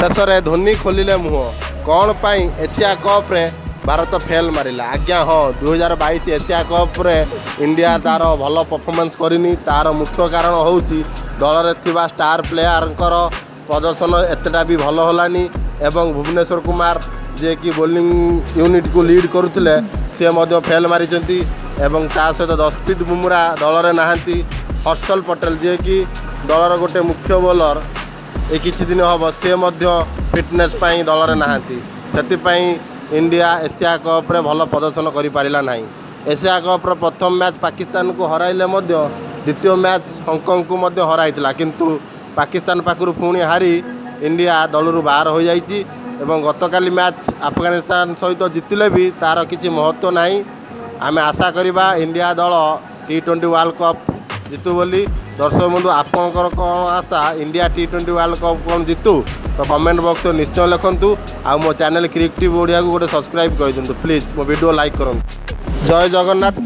शेष में धोनी खोलिले मुह कौन पाई एशिया कप रे भारत फेल मारिला आज्ञा हाँ 2022 एशिया कप रे इंडिया तार भल परफॉर्मेंस करनी तार मुख्य कारण होउची दल रे थिबा स्टार प्लेयर प्रदर्शन एतटा भी भल होलानी एवं भुवनेश्वर कुमार जे कि बोलिंग यूनिट को लीड करुले सी मध्य फेल मारिचंती एवं ता सहित जसप्रीत बुमरा दल रे नहांती हर्षल पटेल जे कि दलर गोटे मुख्य बोलर ए किछि दिन हम सी फिटनेस पाई दल रे नहांती से इंडिया एशिया कप रे भल प्रदर्शन करि पारिला नाही। एशिया कप रो प्रथम मैच पाकिस्तान को हराइले मध्य द्वितीय मैच हांगकांग को मध्य हराइतिला किंतु पाकिस्तान पाखरु पुणी हारी इंडिया दलरू बाहर हो जाइछि एवं गतकाली मैच अफगानिस्तान सहित जितिले भी तार किछि महत्व नाही। आमे आशा करिबा इंडिया दल T20 वर्ल्ड कप जितु बोली दर्शक बंधु आपंकर कौन आशा इंडिया T20 वर्ल्ड कप कौन जितु तो कमेंट बॉक्स में निश्चय लिखंतु आ मो चैनल क्रिएटिव ओडिया को गोटे सब्सक्राइब कर दिंतु प्लीज मो वीडियो लाइक करंतु। जय जगन्नाथ।